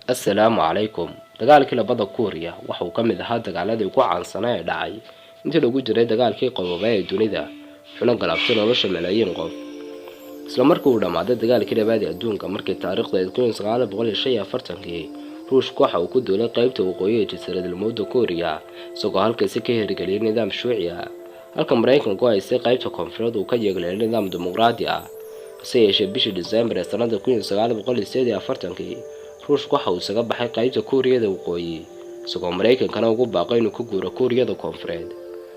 Assalaamu calaykum. Dagaalkii labada Kuuriya waxa uu ka mid ahaa dagaaladii ugu caansanaa ee dhacay intii lagu jiray dagaalkii qaboobay ee dunida, wuxuuna galaabtay nolosha malaayiin qof. Isla markii uu dhamaaday dagaalkii labaad ee adduunka markii taariikhda 1945 Ruushku waxa uu ku duulay qaybta waqooyi ee Jasiiradda Kuuriya isagoo halkaasi ka hirgeliyay nidaam shuuci ah, halka Mareykanku ay si qaybta koonfureed uu ka yeegleeyay nidaam dimuqraadi ah. Hase yeeshee bishii December ee sanadda 1948 Ruushku waxa uu isaga baxay qaybta Kuuriyada waqooyi isagoo Mareykankana ugu baaqay inuu ku guuro Kuuriyada koonfureed.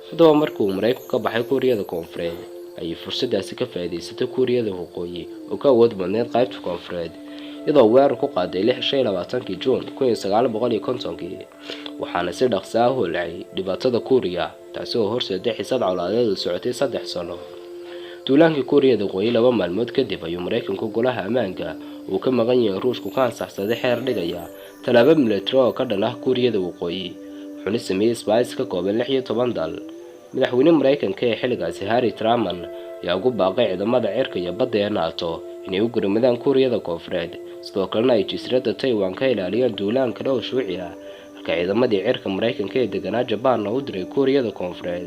Haddaba markii uu Mareykanku ka baxay Kuuriyada koonfureed ayay fursadaasi ka faa'iidaysatay Kuuriyada waqooyi oo ka awood badneyd qaybta koonfureed, iyadoo weerar ku qaaday 26 Juun 1950 waxaana si dhaqso ah u hulcay dhibaatada Kuuriya, taasi oo horseeday xiisad colaadeed oo socotay 3 sano. Duulaankii Kuuriyada waqooyi 2 maalmood kadib ayuu Mareykanku golaha ammaanka uu ka maqan yahay Ruushku ka ansaxsaday xeer dhigaya talaabo militari oo ka dhan ah Kuuriyada waqooyi, wuxuuna sameeyay isbahaysi ka kooban 16 dal. Madaxweynaha Mareykanka ee xilligaasi Harry Truman ayaa ugu baaqay ciidamada cirka iyo badda ee NATO inay u gurmadaan Kuuriyada koonfureed, sidoo kalena ay jasiiradda Taiwan ka ilaaliyaan duulaan kale oo shuuci ah, halka ciidamadii cirka Mareykanka ee deganaa Japan u diray Kuuriyada koonfureed.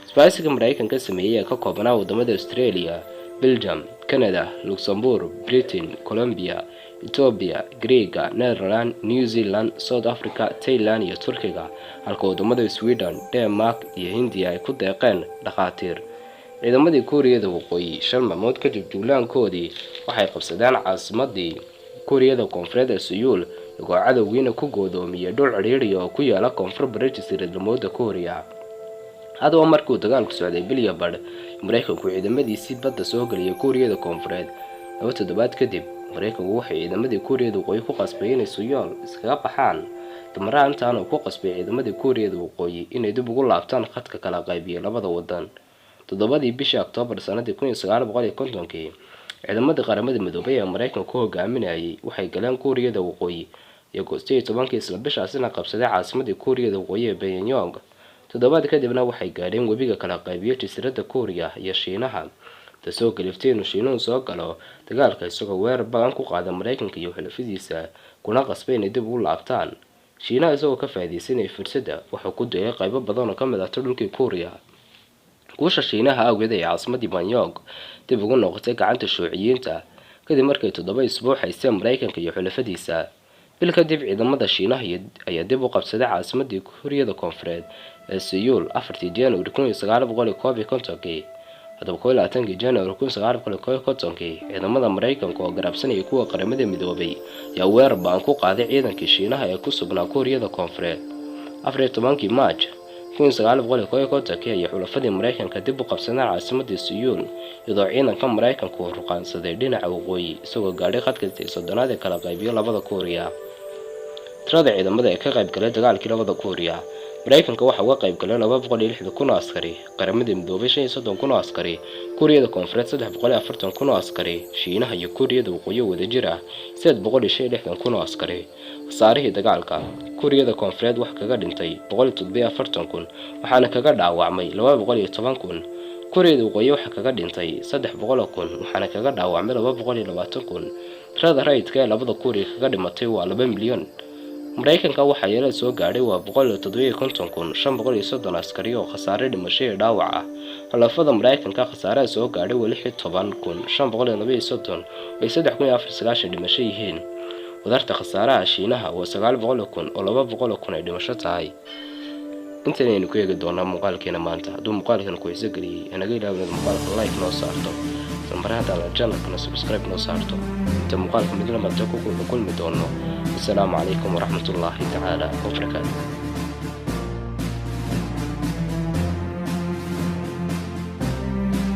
Isbahaysiga Mareykanka sameeyay ee ka koobanaa wadamada Australia, Belgium, Canada, Luxembourg, Britain, Colombia, Ethiopia, Greece, Netherlands, New Zealand, South Africa, Thailand iyo Turkiga, halka wadamada Sweden, Denmark iyo Hindiya ay ku deeqeen dhakhaatiir. Ciidamadii Kuuriyada waqooyi 5 maalmood kadib duulaankoodii waxay qabsadeen caasimadii Kuuriyada koonfureed ee Seoul, iyagoo cadowgiina ku goodoomiyay dhul cidhiidhi oo ku yaala koonfur bari Jasiiradda Kuuriya. Haddaba markii uu dagaalku socday bilya badh, Mareykanku ciidamadiisii badda soo galiyay Kuuriyada koonfureed. 2 toddobaad kadib, Mareykanku waxay ciidamadii Kuuriyada waqooyi ku qasbay inay Seoul iskaga baxaan, tamaraha intaan uu ku qasbay ciidamadii Kuuriyada waqooyi inay dib ugu laabtaan khadka kala qaybiyay labada wadan. 7 bishii Oktoobar sanadii 1950 ciidamadii qaramada midoobay ee Mareykanku hogaaminayay waxay galeen Kuuriyada waqooyi, iyagoo 18 isla bishaasina qabsaday caasimadii Kuuriyada waqooyi ee Pyongyang. 7 kadibna waxay gaadheen webiga kala qaybiyay Jasiiradda Kuuriya iyo Shiinaha, taasoo kaliftay inuu Shiinuhu soo galo dagaalka isagoo weerar badan ku qaada Mareykanka iyo xulafadiisa, kuna qasbay inay dib ugu laabtaan. Shiinaha isagoo ka faa'iidaysanaya fursadda wuxuu ku dayay qaybo badan oo ka mid ah dhulkii Kuuriya. Guusha Shiinaha awgeed ee caasimadii Pyongyang dib ugu noqotay gacanta Shuuciyiinta kadib markay 7 isbuuc haysteen Mareykanka iyo xulafadiisa. bil kadib ciidamada Shiinaha ayaa dib u qabsaday caasimadii Kuuriyada koonfureed ee Seoul 4 January 1951. Haddaba 21 January 1951 ciidamada Mareykanka oo garabsanaya kuwa qaramada midoobay ayaa weerar baan ku qaaday ciidankii Shiinaha ee ku sugnaa Kuuriyada koonfureed. 14 March 1951 ayaa xulafadii Mareykanka dib u qabsadeen caasimadii Seoul, iyadoo ciidanka Mareykanku uu ruqaansaday dhinaca waqooyi isagoo gaadhay khadka sodonaad ee kala qaybiyay labada Kuuriya. Tirada ciidamada ee ka qayb galay dagaalkii labada Kuuriya, Mareykanka waxa uu ka qayb galay 260,000 askari, qaramada midoobay 35,000 askari, Kuuriyada koonfureed 340,000 askari, Shiinaha iyo Kuuriyada waqooyi wadajir ah 860,000 askari. Khasaarihii dagaalka, Kuuriyada koonfureed wax kaga dhintay 147,000 waxaana kaga dhaawacmay 210,000. Kuuriyada waqooyi waxa kaga dhintay 300,000 waxaana kaga dhaawacmay 220,000. Tirada rayidka ee labada Kuuriya kaga dhimatay waa 2 milyan. Mareykanka waxa yeelay soo gaadhay waa 157,530 askari oo khasaare dhimasho iyo dhaawac ah. Xulafada Mareykanka khasaaraha soo gaadhay waa 16,532 oo 3,490 dhimasho yihiin. Wadarta khasaaraha Shiinaha waa 900,000 oo 200,000 ay dhimasho tahay. intaan aynu ku eegi doonaa muuqaalkeena maanta. Hadduu muuqaalkan ku xiiso geliyay, anaga ilaawada muuqaalka like noo saarto, sambarada la channelka subscribe noo saarto. inta muuqaalka mid la marto ku kulmi doono. Assalaamu calaykum waraxmatullaahi tacaala wabarakaatuh.